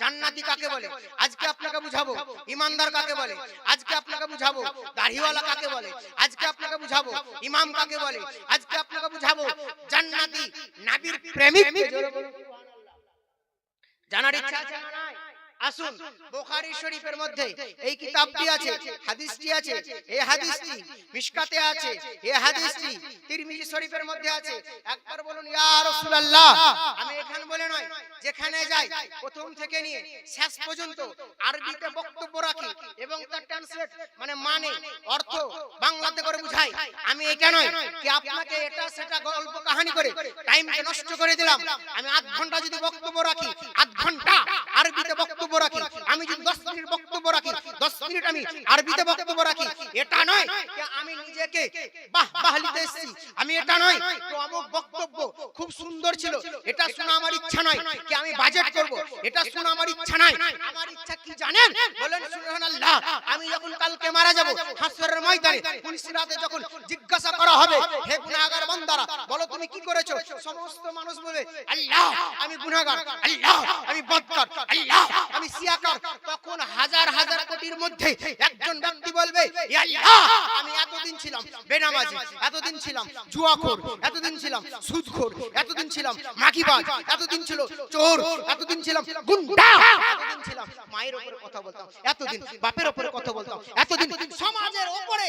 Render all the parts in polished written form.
জান্নাতি কাকে বলে আজকে আপনাকে বুঝাবো, ইমানদার কাকে বলে আজকে আপনাকে বুঝাবো, দাড়িওয়ালা কাকে বলে আজকে আপনাকে বুঝাবো, ইমাম কাকে বলে আজকে আপনাকে বুঝাবো, জান্নাতি নবীর প্রেমিক জানার ইচ্ছা আছে না নাই? আসুন, বুখারী শরীফের মধ্যে এই কিতাবটি আছে, হাদিসটি আছে, এই হাদিসটি মিশকাতে আছে, এই হাদিসটি তিরমিজি শরীফের মধ্যে আছে। একবার বলুন ইয়া রাসূলুল্লাহ। আমি এখানে বলে নয়, যেখানে যাই প্রথম থেকে নিয়ে শেষ পর্যন্ত আরবিতে বক্তব্য রাখি এবং তার ট্রান্সলেট মানে অর্থ বাংলাতে করে বুঝাই। আমি এটা নয় কি আপনাকে এটা সেটা গল্প কাহিনী করে টাইমকে নষ্ট করে দিলাম। আমি আধ ঘন্টা যদি বক্তব্য রাখি, আধ ঘন্টা আরবিতে বক্তব্য রাখি। আমি যদি 10 মিনিট বক্তব্য রাখি, 10 মিনিট আমি আরবিতে বক্তব্য রাখি। এটা নয় যে আমি নিজেকে বাহবাহলিতে এসেছি, আমি এটা নয় তো আমার বক্তব্য খুব সুন্দর ছিল এটা শোনা আমার ইচ্ছা নয়, কি আমি বাজেট করব এটা শোনা আমার ইচ্ছা নাই। আমার ইচ্ছা কি জানেন? বলেন সুবহানাল্লাহ। আমি যখন কালকে মারা যাব হাসরের ময়দানে পুলিশরাতে যখন জিজ্ঞাসা করা হবে, হে গুনাহগার বান্দারা বলো তুমি কি করেছো, সমস্ত মানুষ বলবে আল্লাহ আমি গুনাহগার, আল্লাহ আমি বদকার, আল্লাহ আমি সিয়াকার। তখন হাজার হাজার কোটির মধ্যে একজন ব্যক্তি বলবে ইয়া আল্লাহ আমি এতদিন ছিলাম বেনামাজি, এতদিন ছিলাম জুয়াখোর, এতদিন ছিলাম সুদখোর, এতদিন ছিলাম মাগিবাজ, এতদিন ছিল চোর, এতদিন ছিলাম গুন্ডা, এতদিন ছিলাম মায়ের উপরে কথা বলতাম, এতদিন বাপের উপরে কথা বলতাম, এতদিন সমাজের উপরে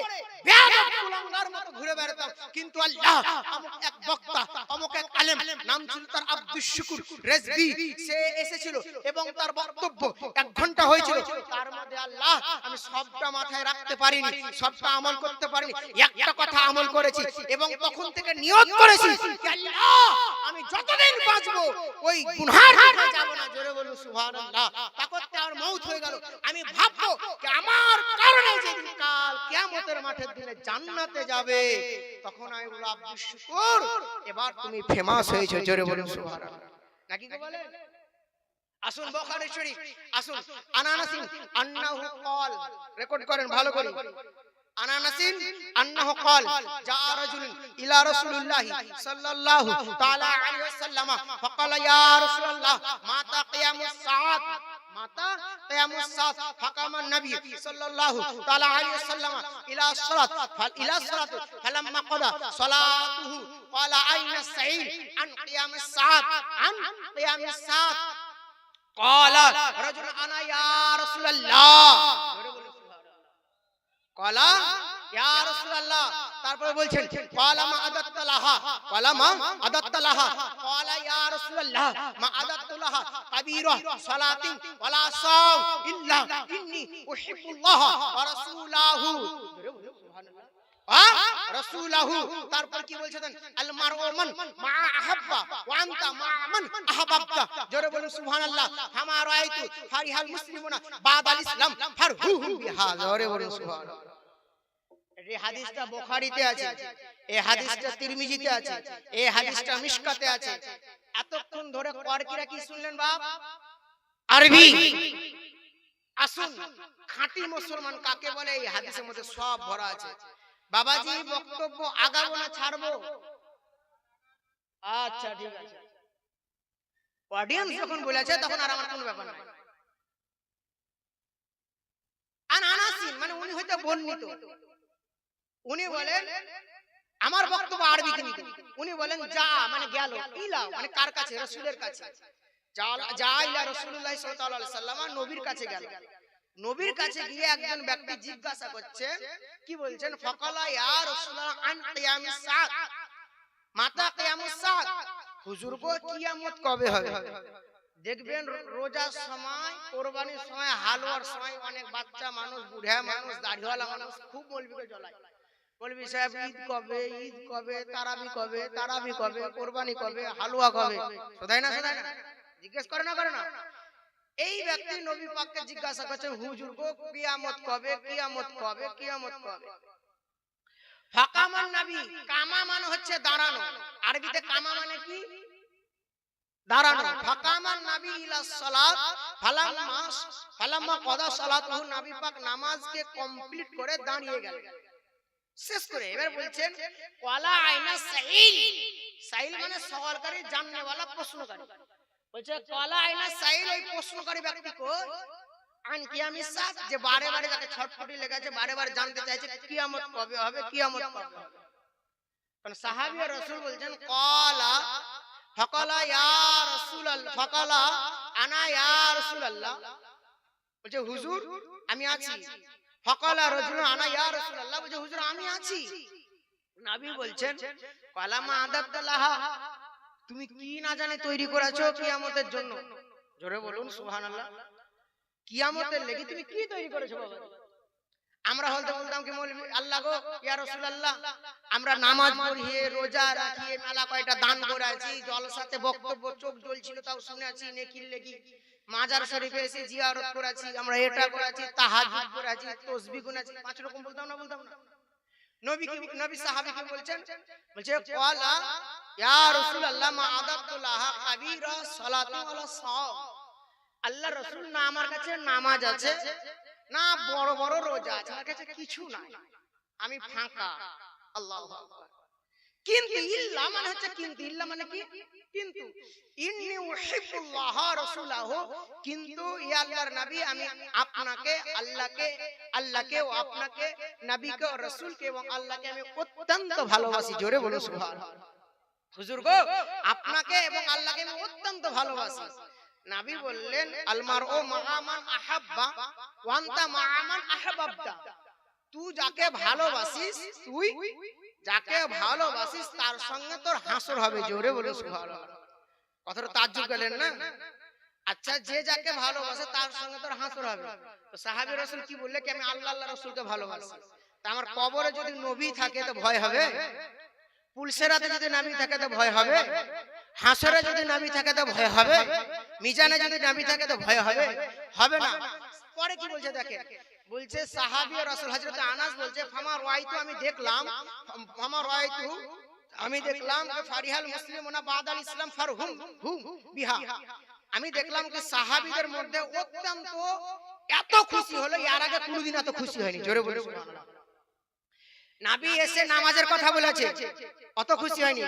বেয়াদব কুলাঙ্গার মতো ঘুরে বেড়াতাম। কিন্তু আল্লাহ আমক এক বক্তা, আমক এক আলেম, নাম ছিল তার আব্দুস শুকুর রেজভী, সে এসেছিল এবং তার বক্তব্য 1 ঘন্টা হয়েছিল। তার মধ্যে আল্লাহ আমি সবটা মাথায় রাখতে পারিনি, সবটা আমল করতে পারিনি, একটা কথা আমল করেছি এবং তখন থেকে নিয়ত করেছি আল্লাহ আমি যতদিন বাঁচবো ওই গুনার দিকে যাব না। জোরে বলুন সুবহানাল্লাহ। তাকতে আর মউত হয়ে গেল। আমি ভাববো যে আমার কারণে যেদিন কাল কিয়ামতের মাঠের দিনে জান্নাতে যাবে, তখন আমি বলবো আব্দুস শুকুর এবার তুমি ফেমাস হয়েছো। জোরে বলুন সুবহানাল্লাহ। নাকি কি বলেন? আসুন বুখারী শরীফ, আসুন আনানাসিন আন্নাহু ক্বাল, রেকর্ড করেন ভালো করে। আনানাসিন আন্নাহু ক্বাল জা রাজুলুন ইলা রাসূলিল্লাহি সাল্লাল্লাহু তাআলা আলাইহি ওয়াসাল্লাম ফাকালা ইয়া রাসূলুল্লাহ মাতা কিয়ামুস সাআত, মাতা কিয়ামুস সাআত। ফাকামা নবী সাল্লাল্লাহু তাআলা আলাইহি ওয়াসাল্লাম ইলা সালাত ফালাম্মা ক্বাদা সালাতুহু ক্বালা আইনা সাঈদ আন কিয়ামুস সাআত, আন কিয়ামুস সাআত। ক্বালা রাজুল আনা ইয়া রাসূলুল্লাহ, ক্বালা ইয়া রাসূলুল্লাহ। তারপরে বলছেন ক্বালা মা আদাত্তা লাহা, ক্বালা মা আদাত্তা লাহা, ক্বালা ইয়া রাসূলুল্লাহ মা আদাত্তু লাহা কাবীরা সালাতিন ওয়ালা সাম ইল্লা ইন্নী উহিব্বুল্লাহ ওয়া রাসূলাহু, সুবহানাল্লাহ রাসূলাহু। তারপর কি বলছেন আল মারউ মান মা আহাব্বা ওয়া আনতা মা মান আহাব্বাতা। জোরে বলুন সুবহানাল্লাহ। হামা রাআইতু ফারিহাল মুসলিমুনা বাদাল ইসলাম ফারহুহু বিহা। জোরে বলুন সুবহানাল্লাহ। এই হাদিসটা বুখারীতে আছে, এই হাদিসটা তিরমিজিতে আছে, এই হাদিসটা মিশকাতে আছে। এতক্ষণ ধরে কোরআকিরা কি শুনলেন বাপ? আরবি। আসুন খাঁটি মুসলমান কাকে বলে এই হাদিসের মধ্যে সব ভরা আছে। বাবাজি বক্তব্য আগাবো না ছাড়বো? আচ্ছা ঠিক আছে, অডিয়েন্স যখন বলেছে তখন আর আমার কোনো ব্যাপার নাই। আনানাসিন মানে উনি হয়তো বর্ণিত, উনি বলেন আমার বক্তব্য আরবি কিন্তু উনি বলেন যা মানে গেল, ইলা মানে কার কাছে? রাসূলের কাছে। যা ইলা রাসূলুল্লাহ সাল্লাল্লাহু আলাইহি ওয়াসাল্লাম, নবীর কাছে গেল। নবীর কাছে গিয়ে একজন ব্যক্তি জিজ্ঞাসা করছে, কি বলছেন? ফাকালা ইয়া রাসূলুল্লাহ আন কিয়ামিস সাআত, মাতা কিয়ামুস সাআত, হুজুর গো কিয়ামত কবে হবে? দেখবেন রোজার সময়, কুরবানির সময়, হালুয়ার সময় অনেক বাচ্চা মানুষ, বুড়া মানুষ, দাড়িওয়ালা মানুষ খুব মৌলবীকে জ্বলায়। বলবি সাহেব ঈদ কবে, ঈদ কবে, তারাবি কবে, তারাবি কবে, কুরবানি কবে, হালুয়া কবে? শোধায় না শোধায় না? জিজ্ঞেস করে না করে না? এই ব্যক্তি নবী পাককে জিজ্ঞাসা করছেন হুজুর গো কিয়ামত কবে, কিয়ামত কবে, কিয়ামত কবে? ফাকামান নবী, কামা মানে হচ্ছে দাঁড়ানো, আরবিতে কামা মানে কি? দাঁড়ানো। ফাকামান নবী ইলা সালাত ফালাম্মা কদা সালাতুহু, নবী পাক নামাজকে কমপ্লিট করে দাঁড়িয়ে গেলেন, শেষ করে। এবার বলছেন ওয়ালা আইনা সাইল, সাইল মানে সওয়ালকারী, জাননেওয়ালা, প্রশ্নকারী। বলছে কলা আইনা সাইল, ওই প্রশ্নকারী ব্যক্তি কই আন কিয়ামিস সাত, যে বারে বারে যাকে ছটফটি লেগেছে, বারে বারে জানতে চাইছে কিয়ামত কবে হবে, কিয়ামত কবে হবে। কারণ সাহাবী আর রাসূল বলছেন কলা ফাকালা ইয়া রাসূলুল্লাহ, ফাকালা আনা ইয়া রাসূলুল্লাহ, বলছে হুজুর আমি আছি। ফাকালা রাজুল আনা ইয়া রাসূলুল্লাহ, বলছে হুজুর আমি আছি। নবী বলছেন কালামা আদাবতালাহা, তুমি কি না জানি তৈরি করেছো কিয়ামতের জন্য। জোরে বলুন সুবহানাল্লাহ। কিয়ামতের লাগি তুমি কি তৈরি করেছো বাবা? আমরা হয়তো বলতাম কি মৌলভী আল্লাহ গো ইয়া রাসূলুল্লাহ, আমরা নামাজ পড়ি, রোজা রাখি, মেলা কয়টা দান করেছি, জলসাতে বক্তব্য চোখ জ্বলছিল তাও শুনেছি, নেকির লাগি মাজার শরীফে এসে জিয়ারত করেছি, আমরা এটা করেছি, তাহাজ্জুদ করেছি, তাসবিহ গুনেছি। পাঁচ রকম বলতাম না, বলতাম না? নবী সাহাবী কি বলছেন? বলছে ক্বালা ইয়া রাসূলুল্লাহ মা আদাবতুল্লাহ কাবীরা সালাতু ওয়ালা সাওম, আল্লাহ রাসূল না আমার কাছে নামাজ আছে না বড় বড় রোজা আছে, আমার কাছে কিছু নাই, আমি ফাঁকা। আল্লাহু আকবার। কিন্তু ইল্লা মানে হচ্ছে কিন্তু, ইল্লা মানে কি? কিন্তু ইন্নী উহিব্বুল্লাহ রাসূলাহু, কিন্তু ইয়া আল্লাহর নবী আমি আপনাকে, আল্লাহকে ও আপনাকে, নবীকে ও রাসূলকে এবং আল্লাহকে আমি অত্যন্ত ভালোবাসি। জোরে বলো সুবহানাল্লাহ। হুজুর গো আপনাকে এবং আল্লাহকে আমি অত্যন্ত ভালোবাসি। নবী বললেন আল মারউ মা'a মান আহাব্বা ওয়া আনতা মা'a মান আহবাবতা, তুই যাকে ভালোবাসিস, তুই যাকে ভালোবাসিস তার সঙ্গে তোর হাসর হবে। জোরে বলে সুবহানাল্লাহ। কথাটা তাজ্জুব করলেন না? আচ্ছা যে যাকে ভালোবাসে তার সঙ্গে তোর হাসর হবে। তো সাহাবী রাসূল কি বললে কি আমি আল্লাহ রাসূলকে ভালোবাসি, তা আমার কবরে যদি নবী থাকে তো ভয় হবে, পুলসেরাতে যদি নবী থাকে তো ভয় হবে, হাসরে যদি নবী থাকে তো ভয় হবে, মিজানে যদি নবী থাকে তো ভয় হবে? হবে না। পরে কি বলছে দেখেন, বলছে সাহাবী ও রাসূল হযরত আনাস বলছে ফামা রাআইতু, আমি দেখলাম, ফামা রাআইতু আমি দেখলাম যে ফারিহাল মুসলিমুনা বাদাল ইসলাম ফারহুম হুম বিহা, আমি দেখলাম যে সাহাবীদের মধ্যে অত্যন্ত এত খুশি হলো এর আগে কোনোদিন এত খুশি হয়নি। জোরে বলে সুবহানাল্লাহ। নবী এসে নামাজের কথা বলেছে, অত খুশি হয়নি।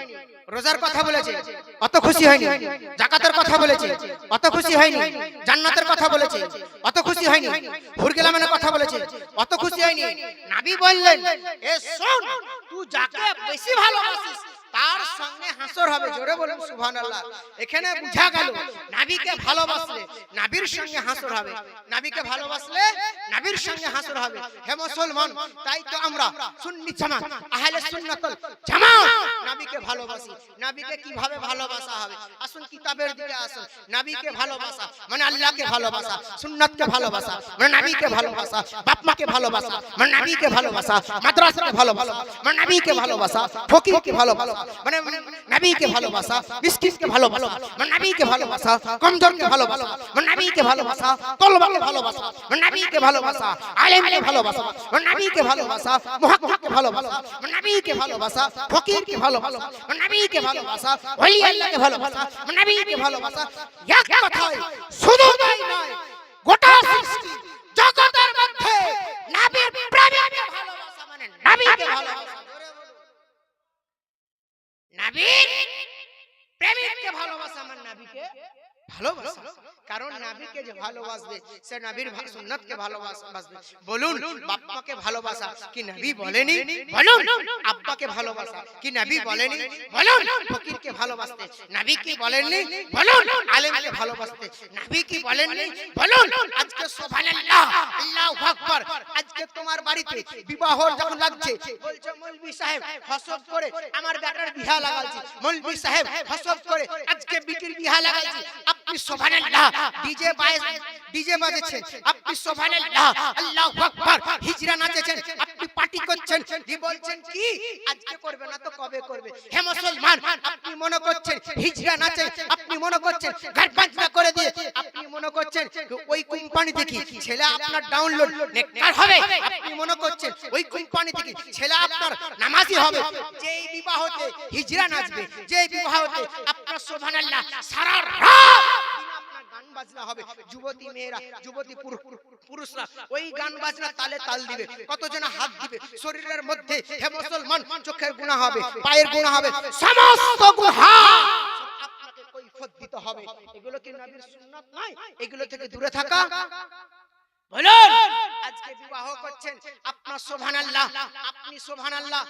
রোজার কথা বলেছে, অত খুশি হয়নি। যাকাতের কথা বলেছে, অত খুশি হয়নি। জান্নাতের কথা বলেছে, অত খুশি হয়নি। হুরগেলামের কথা বলেছে, অত খুশি হয়নি। নবী বললেন এ শোন, তুই যাকে বেশি ভালোবাসিস তার সঙ্গে হাসর হবে। জোরে বলুন সুবহানাল্লাহ। এখানে বুঝা গেল নবীকে ভালোবাসলে নবীর সঙ্গে হাসর হবে, নবীকে ভালোবাসলে নবীর সঙ্গে হাসর হবে। হে মুসলমান, তাই তো আমরা সুন্নি জামাত আহলে সুন্নাতুল জামাত নবীকে ভালোবাসি। নবীকে কিভাবে ভালোবাসা হবে? আসুন কিতাবের দিকে আসুন। নবীকে ভালোবাসা মানে আল্লাহকে ভালোবাসা, সুন্নাতকে ভালোবাসা মানে নবীকে ভালোবাসা, বাপ মাকে ভালোবাসা মানে নবীকে ভালোবাসা, মাদ্রাসাকে ভালোবাসা মানে নবীকে ভালোবাসা, ফকিরকে ভালোবাসা মানে নবীকে ভালোবাসা, মিসকিনকে ভালোবাসা মানে নবীকে ভালোবাসা, কমজোরকে ভালোবাসা মানে নবীকে ভালোবাসা, তলবাকে ভালোবাসা মানে নবীকে ভালোবাসা, আলেমকে ভালোবাসা মানে নবীকে ভালোবাসা, মুহাক্কিককে ভালোবাসা মানে নবীকে ভালোবাসা, ফকিরকে ভালোবাসা মানে নবীকে ভালোবাসা, ওলি আল্লাহকে ভালোবাসা মানে নবীকে ভালোবাসা। এক কথায় শুধু তাই নয়, গোটা সৃষ্টি জগতের মধ্যে নবীর প্রেমিককে ভালোবাসা মানে নবীকে ভালোবাসা। নবীর প্রেমিককে ভালোবাসা মানে নবীকে ভালোবাসা। কারণ নবীকে যে ভালোবাসবে সে নবীর সুন্নাতকে ভালোবাসবে। বলুন বাপ্পাকে ভালোবাসা কি নবী বলেনি? বলুন আব্বাকে ভালোবাসা কি নবী বলেনি? বলুন ফকিরকে ভালোবাসতে নবী কি বলেননি? বলুন আলেমকে ভালোবাসতে নবী কি বলেননি? বলুন আজকে সুবহানাল্লাহ আল্লাহু আকবার, আজকে তোমার বাড়িতে বিবাহ যখন লাগছে বলছে মৌলভী সাহেব হসব করে আমার বেটার বিয়াহ লাগাইছি, মৌলভী সাহেব হসব করে আজকে বিটির বিয়াহ লাগাইছি। আপনি সুবহানাল্লাহ ডিজে বাজাচ্ছেন, আপনি সুবহানাল্লাহ আল্লাহু আকবার হিজরা নাচেছেন, আপনি পার্টি করছেন, কি বলছেন কি আজকে করবে না তো কবে করবে? হে মুসলমান, আপনি মনে করছেন হিজরা নাচে, আপনি মনে করছেন গান বাজনা করে দিয়ে, আপনি মনে করছেন ওই কোম্পানি থেকে ছেলে আপনার ডাউনলোড নেককার হবে, আপনি মনে করছেন ওই কোম্পানি থেকে ছেলে আপনার নামাজি হবে। যেই বিবাহতে হিজরা নাচবে, যেই বিবাহতে আপনার সুবহানাল্লাহ সারা রাত গান বাজনা হবে, যুবতী মেয়েরা যুবতী পুরুষরা ওই গান বাজনা তালে তাল দিবে, কতজন হাত দিবে শরীরের মধ্যে। হে মুসলমান, চোখের গুনাহ হবে, পায়ের গুনাহ হবে, সমস্ত গুনাহ আপনাকে কৈফিয়ত দিতে হবে। এগুলো কি নবীর সুন্নাত নয়? এগুলো থেকে দূরে থাকা। বলুন, আজকে বিবাহ করছেন, আপনার সুবহানাল্লাহ, আপনি সুবহানাল্লাহ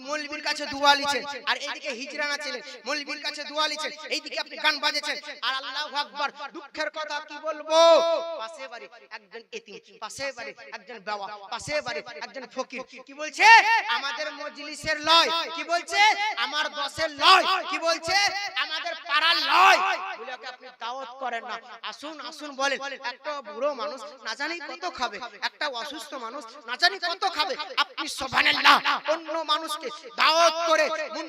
মৌলবীর কাছে দোয়া লিছেন, আর এইদিকে হিজরানা ছিলেন, মৌলবীর কাছে দোয়া লিছেন, এইদিকে আপনি গান বাজেছেন, আর আল্লাহু আকবার। দুঃখের কথা কি বলবো, পাশে বাড়ি একজন এতিম, পাশে বাড়ি একজন বেওয়া, পাশে বাড়ি একজন ফকির কি বলছে, আমাদের মজলিসের লয়, কি বলছে আমার দশের লয়, কি বলছে আমাদের পাড়ার লয়, বলে আপনি দাওয়াত করেন না। আসুন আসুন বলেন, একটা বুড়ো মানুষ না জানি কত খাবে, একটা অসুস্থ মানুষ না জানি কত খাবে, আপনি সুবহানাল্লাহ অন্য মানুষকে দাওয়াত করে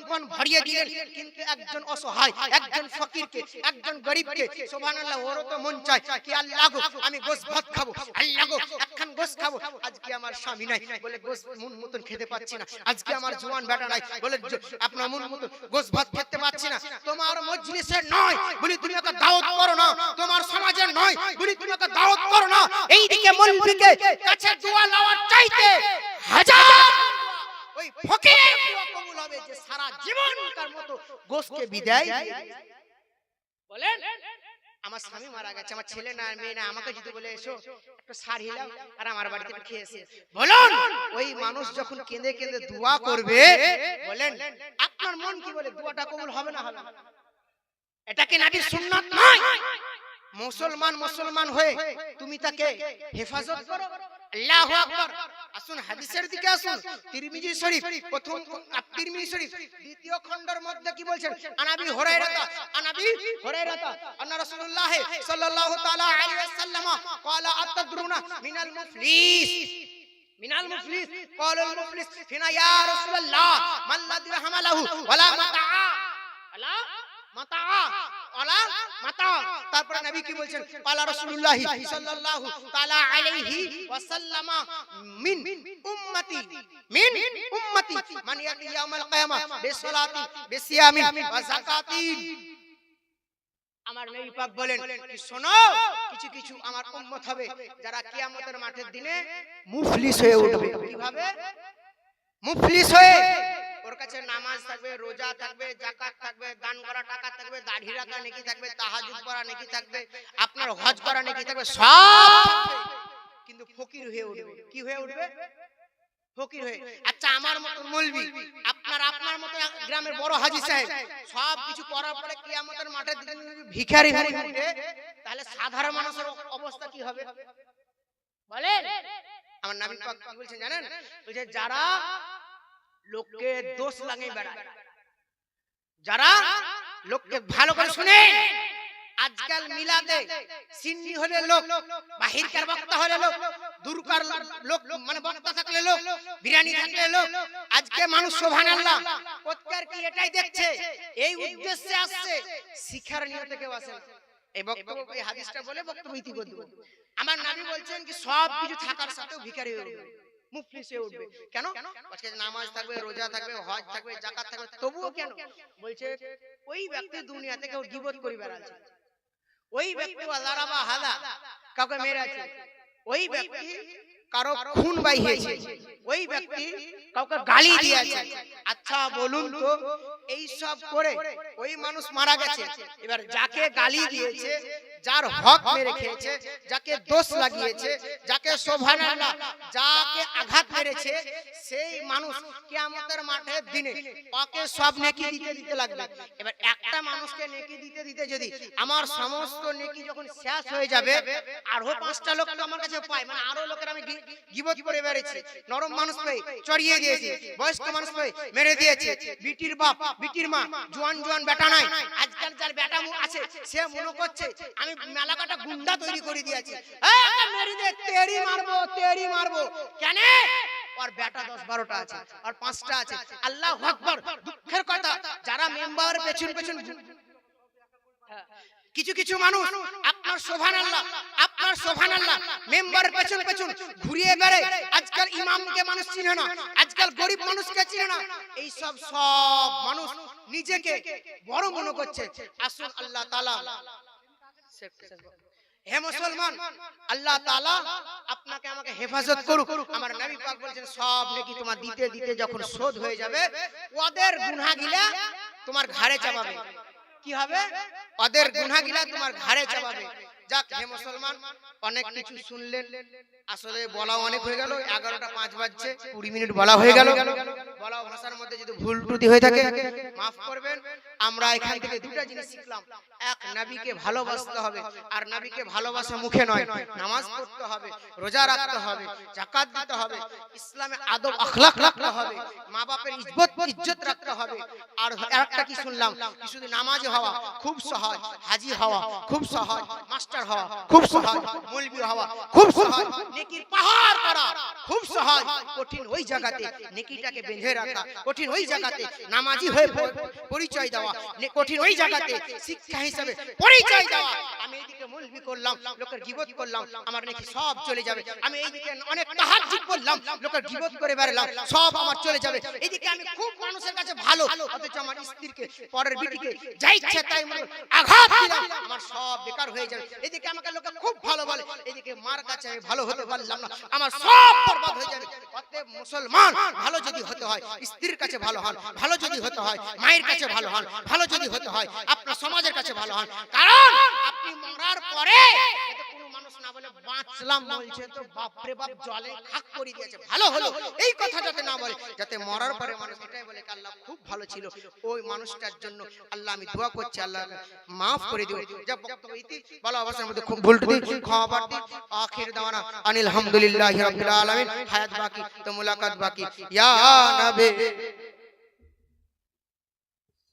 মন ভরিয়ে দিলেন, কিন্তু একজন অসহায়, একজন ফকিরকে, একজন গরিবকে সুবহানাল্লাহ ওর তো মন চায় কি আল্লাহ গো আমি গোশত ভাত খাবো, আল্লাহ গো একখান গোশত খাবো, আজকে আমার স্বামী নাই বলে গোশত মন মতন খেতে পাচ্ছি না, আজকে আমার জওয়ান বেটা নাই বলে আপনার মন মতন গোশত ভাত খেতে পাচ্ছি না, তোমার মজলিসের নয় বলি তুমি ওকে দাওয়াত করো না, তোমার সমাজের নয় বলি তুমি ওকে দাওয়াত করো না, এইদিকে মৌলবীকে কাছে দোয়া লওয়ার চাইতে হাজার ওই ফকিরের দোয়া কবুল হবে যে সারা জীবনকার মতো গোশতকে বিদায়। বলেন, আমার স্বামী মারা গেছে, আমার ছেলে না মেয়ে না, আমাকে যদি বলে এসো একটু সার হিলাও আর আমার বাড়িতে একটু খেয়ে এসে, বলুন ওই মানুষ যখন কেঁদে কেঁদে দোয়া করবে, বলেন আপনার মন কি বলে, দোয়াটা কবুল হবে না হবে? এটা কি নবীর সুন্নাত নয়? মুসলমান হয়ে তুমি তাকে হেফাজত করো। আল্লাহু আকবার। আসুন হাদিসের দিকে আসুন, তিরমিজি শরীফ প্রথম তিরমিজি শরীফ দ্বিতীয় খণ্ডের মধ্যে কি বলছেন, আনাবি হুরায়রা আন্না রাসূলুল্লাহ সাল্লাল্লাহু তাআলা আলাইহি ওয়াসাল্লাম ক্বালা আতাদরুনা মিনাল মুফলিস ক্বালা আল মুফলিস ফিনা ইয়া রাসূলুল্লাহ মাল্লাযী হামালাহু ওয়ালা মাতা। তারপরে নবী কি বলছেন, ক্বালা রাসূলুল্লাহ সাল্লাল্লাহু তাআলা আলাইহি ওয়াসাল্লাম মিন উম্মতি মান ইয়াতি ইয়াউমাল কিয়ামা বিসসালাতি বিসিয়ামি ওয়া যাকাতিন। আমার নবী পাক বলেন কি শোনো, কিছু কিছু আমার উম্মত হবে যারা কিয়ামতের মাঠের দিনে মুফলিস হয়ে উঠবে। কিভাবে মুফলিস হয়ে? ওর কাছে নামাজ থাকবে, রোজা থাকবে, যাকাত থাকবে, দান করা টাকা থাকবে, দাড়ি রাখা নেকি থাকবে, তাহাজ্জুদ করা নেকি থাকবে, আপনার হজ করা নেকি থাকবে, সব থাকবে, কিন্তু ফকির হয়ে উঠবে। কি হয়ে উঠবে? ফকির হয়ে। আচ্ছা আমার মত মৌলবি, আপনার মত গ্রামের বড় হাজী সাহেব সব কিছু করার পরে কিয়ামতের মাঠে ভিখারি হয়ে উঠে, তাহলে সাধারণ মানুষের অবস্থা কি হবে বলেন? আমার নবী পাক কি বলছেন জানেন? বলছে যারা লোককে দোষ লাগিয়ে বেড়ায়, যারা লোককে ভালো করে শুনে, আজকাল মিলাদে সিন্নি হলে লোক, বাহিরকার বক্তা হলে লোক, দূরকার লোক মানে বক্তা থাকলে লোক, বিরানি থাকলে লোক, আজকে মানুষ সুবহানাল্লাহ প্রত্যেক কি এটাই দেখছে, এই উদ্দেশ্যে আসছে, শিক্ষার নিয়তে কেউ আসে না। এই বক্তব্য এই হাদিসটা বলে বক্তব্য ইতি করে দেব। আমার নবী বলছেন কি সব কিছু থাকার সাথেও ভিখারি হয়ে উঠবে, মুফলিস হয়ে উঠবে। কেন? আজকে নামাজ থাকবে, রোজা থাকবে, হজ থাকবে, যাকাত থাকবে, তবুও কেন? বলছে ওই ব্যক্তি দুনিয়া থেকে গীবত করে বেড়াচ্ছে, ওই ব্যক্তি আল্লাহরাবা হাদা কাউকে মেরেছে, ওই ব্যক্তি কারো খুন বাইয়েছে, ওই ব্যক্তি কাউকে গালি দিয়েছে। আচ্ছা বলুন তো, এই সব করে ওই মানুষ মারা গেছে, এবার যাকে গালি দিয়েছে, যার হক মেরে খেয়েছে, যাকে দোষ লাগিয়েছে, যাকে সুবহানাল্লাহ যাকে আঘাত মেরেছে, সেই মানুষ কিয়ামতের মাঠের দিনে ওকে সব নেকি দিতে দিতে লাগবে। এবার একটা মানুষকে নেকি দিতে দিতে যদি আমার সমস্ত নেকি যখন শেষ হয়ে যাবে, আরো 5টা লোক তো আমার কাছে পায়, মানে আরো লোকের আমি গীবত করে বেড়েছি, নরম মানুষ পেয়ে চড়িয়ে দিয়েছি, বয়স্ক মানুষ পেয়ে মেরে দিয়েছি, বিটির বাপ বিটির মা, জোয়ান বেটা নাই, আজকাল যার বেটা আছে সে মনে করছে আমি মেলাকাটা গুন্ডা তৈরি করে দিয়েছি, মেরে দে, তেরি মারবো কেন? আর বেটা 10-12টা আছে আর 5টা আছে। আল্লাহু আকবার। দুঃখের কথা, যারা মেম্বার পেছন কিছু কিছু মানুষ আপনার সুবহানাল্লাহ মেম্বারের পেছন ঘুরিয়ে বেড়ে, আজকাল ইমামকে মানুষ চিনে না, আজকাল গরিব মানুষকে চিনে না, এই সব মানুষ নিজেকে বড় মনে করছে। আসুন আল্লাহ তাআলা, হে মুসলমান, আল্লাহ তাআলা আপনাকে আমাকে হেফাজত করুক। আমার নবী পাক বলেছেন সব নেকি তোমার দিতে দিতে যখন শোধ হয়ে যাবে, ওদের গুনাহগুলো তোমার ঘাড়ে চাপাবে। কি হবে? ওদের গুনাহগুলা তোমার ঘাড়ে চাপাবে। যাক হে মুসলমান, অনেক কিছু শুনলেন, আসলে বলা অনেক হয়ে গেল। 11টা 5 বাজছে, 20 মিনিট বলা হয়ে গেল। বলা ভাষার মধ্যে যদি ভুল ত্রুটি হয়ে থাকে মাফ করবেন। আমরা এখান থেকে দুটো জিনিস শিখলাম। এক, নবীকে ভালোবাসতে হবে, আর নবীকে ভালোবাসা মুখে নয়, নামাজ পড়তে হবে, রোজা রাখতে হবে, যাকাত দিতে হবে, ইসলামে আদব আখলাক রাখতে হবে, মা বাপের ইজ্জত রাখতে হবে। আর আরেকটা কি শুনলাম, কি শুধু নামাজি হওয়া খুব সহজ, হাজী হওয়া খুব সহজ, মাস্টার হওয়া খুব সহজ, মৌলভী হওয়া খুব সহজ, নেকির পাহাড় করা খুব সহজ। কঠিন ওই জায়গাতে নেকিটাকে বেঁধে রাখা, কঠিন ওই জায়গাতে নামাজি হয়ে পরিচয় দেওয়া, কঠিন ওই জায়গাতে শিক্ষা হিসেবে পরিচয় দেওয়া। আমি এইদিকে মৌলভী করলাম, লোকের গীবত করলাম, আমার নেকি সব চলে যাবে। আমি এইদিকে অনেক তাহাজ্জুদ করলাম, লোকের গীবত করে বেড়ালাম, সব আমার চলে যাবে। এইদিকে আমি খুব মানুষের কাছে ভালো, অথচ আমার স্ত্রীকে, পরের বিটিকে যাই ইচ্ছা তাই আঘাত দিলাম, আমার সব বেকার হয়ে যাবে। এদিকে আমাকে লোকে খুব ভালো বলে, এদিকে মার কাছে আমি ভালো হতে পারলাম না, আমার সব বরবাদ হয়ে যাবে। অতএব মুসলমান ভালো যদি হতে হয় স্ত্রীর কাছে ভালো হন, ভালো যদি হতে হয় মায়ের কাছে ভালো হন, ভালো যদি হতে হয় আপনার সমাজের কাছে ভালো হন। কারণ আপনি মরার পরে এতে কোনো মানুষ না বলে বাঁচলাম বলছে তো বাপরে বাপ জলে খাক করে দিয়েছে, ভালো হলো, এই কথা যাতে না বলে, যাতে মরার পরে মানুষ এটাই বলে কি আল্লাহ খুব ভালো ছিল। ওই মানুষটার জন্য আল্লাহ আমি দোয়া করছি, আল্লাহ মাফ করে দিও। যা বক্তব্য ইতি বলা অবস্থার মধ্যে খুব ভুল ত্রুটি ক্ষমা প্রার্থী। আখির দাওয়ানা আনিল হামদুলিল্লাহি রাব্বিল আলামিন। হায়াত বাকি তো মুলাকাত বাকি। ইয়া নবী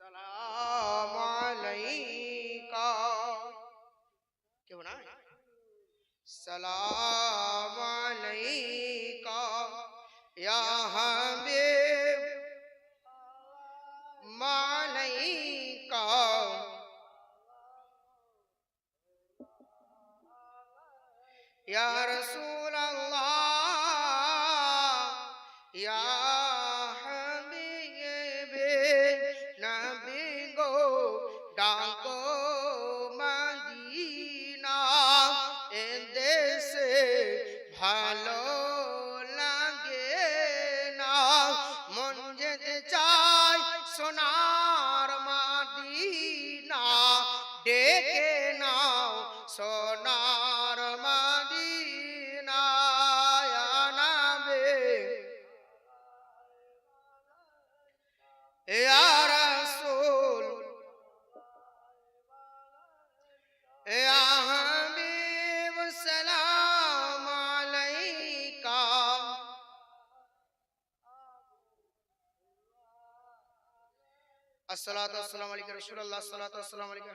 সালাম আলাইকা, কেউ না, সালাম আলাইকা ইয়া হাবিব মালাইকা ইয়া রাসূলুল্লাহ ইয়া হাবিবে নবী গো ডাকো মদিনা, এ দেশে ভালো লাগে না, মন যেতে চায় সোনার মদিনা, ডেকে নাও সোনার মদিনা ইয়া নবী ইয়া রাসূল ইয়া হাবিব সালাম আলাইকা। আসসালাতু ওয়াসসালামু আলাইকা রাসূলুল্লাহ, আসসালাতু ওয়াসসালামু আলাইকা।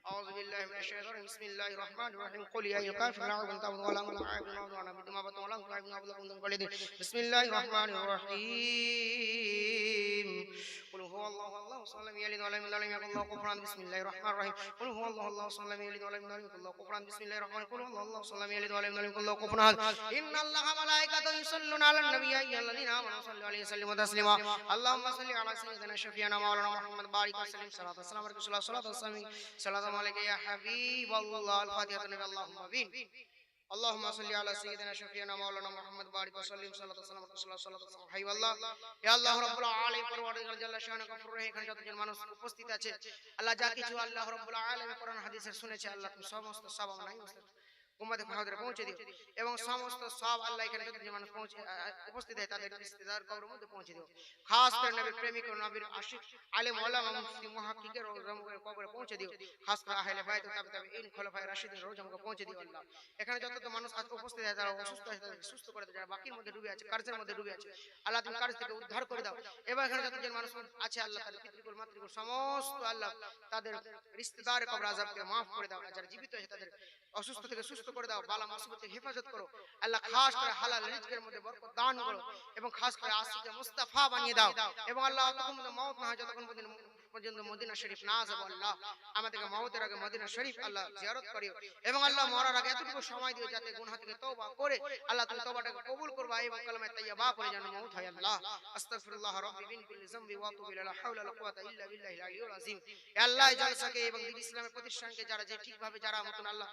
أعوذ بالله من الشيطان الرجيم. بسم الله الرحمن الرحيم. قل يا أيها الكافرون لا أعبد ولا أعبد ما عبدتم ولا أنتم عابدون ما أعبد. بسم الله الرحمن الرحيم. قل هو الله الله صلى لم يلد ولم يولد ولم يكن له كفوا أحد. بسم الله الرحمن الرحيم. قل هو الله الله صلى لم يلد ولم يولد ولم يكن له كفوا أحد. بسم الله الرحمن الرحيم. قل هو الله صلى لم يلد ولم يولد ولم يكن له كفوا أحد. إن الله وملائكته يصلون على النبي يا أيها الذين آمنوا صلوا عليه وسلموا تسليما. اللهم صل على سيدنا شفيعنا مولانا محمد بارك وسلم صلاة والسلام عليك صلاة والسلام صلاة عليك يا حبيب الله. الفاتحة النبي اللهم آمين. اللهم صل على سيدنا شفيعنا مولانا محمد بارك وسلم صلاة والسلام عليك صلاة والسلام حي والله يا الله রব্বুল আলামিন পরওয়ারদিগার জাল্লা শানু গফুর রহিম। এখানে যতজন মানুষ উপস্থিত আছে আল্লাহ যা কিছু আল্লাহ রব্বুল আলামিন কোরআন হাদিসের শুনেছে আল্লাহ তুমি সমস্ত সওয়াব নাই উম্মতে ফাহাদের পৌঁছে দিও, এবং সমস্ত সব আল্লাহ এখানে যতজন মানুষ উপস্থিত আছে তাদের রিশতেদার কবরের মধ্যে পৌঁছে দিও। খাস করে নবীর প্রেমিক ও নবীর আশিক আলেম ওলামা মুফতি মুহাক্কিকের রোজামুখের কবরে পৌঁছে দিও। খাস করে আহলে বাইত ও তাবিঈন খোলাফায়ে রাশিদিন রোজামুখে পৌঁছে দিও। আল্লাহ এখানে যত মানুষ আজ উপস্থিত আছে যারা অসুস্থ আছে তাদেরকে সুস্থ করে দাও, যারা বাকির মধ্যে ডুবে আছে কার্জের মধ্যে ডুবে আছে আল্লাহ তুমি কার্জ থেকে উদ্ধার করে দাও। এবং এখানে যতজন মানুষ আছে আল্লাহ তাআলা পিতৃকুল মাতৃকুল সমস্ত আল্লাহ তাদের রিশতেদার কবর আযাবকে maaf করে দাও। যারা জীবিত আছে তাদের অসুস্থ থেকে সুস্থ করে দাও, বালা মুসিবত থেকে হেফাজত করো আল্লাহ। খাস করে হালাল রিজকের মধ্যে বরকত দান করো, এবং খাস করে আশিকে মুস্তাফা বানিয়ে দাও। এবং আল্লাহ যতক্ষণ পর্যন্ত মওত না হয়, যতক্ষণ পর্যন্ত মদিনা শরীফ না যাব আল্লাহ আমাদেরকে মওতের আগে মদিনা শরীফ আল্লাহ জিয়ারত করিও। এবং আল্লাহ মরার আগে এতটুকু সময় দিও যাতে গুনাহ থেকে তওবা করে আল্লাহ তুমি তওবাটাকে কবুল করবা এবং কালেমা তাইয়্যিবা পড়ে যেন মওত হয়। আল্লাহ আস্তাগফিরুল্লাহ রাব্বি মিন কুল্লি যামবি ওয়া আতুবু ইলাইহি লা হাওলা ওয়া লা কুওয়াতা ইল্লা বিল্লাহিল আলিয়্যিল আযীম। হে আল্লাহ এই জলসাকে এবং দ্বীন ইসলামের প্রতিষ্ঠানকে যারা যে ঠিকভাবে যারা মতন আল্লাহ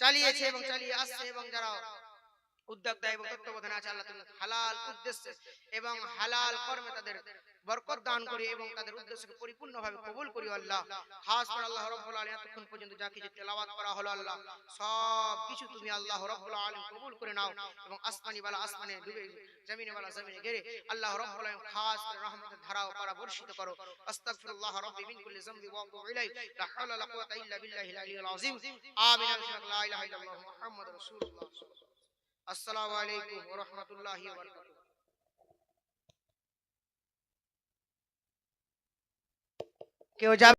চালিয়েছে এবং চালিয়ে আসছে এবং যারা উদ্যোক্তা এবং তত্ত্বাবধানে আছে আল্লাহ তুমি হালাল উদ্দেশ্যে এবং হালাল কর্মে তাদের বরকত দান করে এবং তাদের উদ্দেশ্যকে পরিপূর্ণভাবে কবুল করি আল্লাহ। খাস করে আল্লাহ রাব্বুল আলামিন এতক্ষণ পর্যন্ত যা কিছু তেলাওয়াত করা হলো আল্লাহ, সব কিছু তুমি আল্লাহ রাব্বুল আলামিন কবুল করে নাও এবং আসমানি ওয়ালা আসমানে ডুবে, জমিনে ওয়ালা জমিনে গেরে আল্লাহ রাব্বুল আলামিন খাস করে রহমতের ধারা ও পারা বর্ষিত করো। আস্তাগফিরুল্লাহ রাব্বি মিন কুল্লি যামবি ওয়া আতুবু ইলাইহি, লা হাওলা ওয়ালা কুওয়াতা ইল্লা বিল্লাহিল আলিয়্যিল আযীম। আমিন। লা ইলাহা ইল্লাল্লাহ মুহাম্মাদুর রাসূলুল্লাহ। আসসালামু আলাইকুম ওয়া রাহমাতুল্লাহি ওয়া বারাকাতুহু। কেউ যাবে?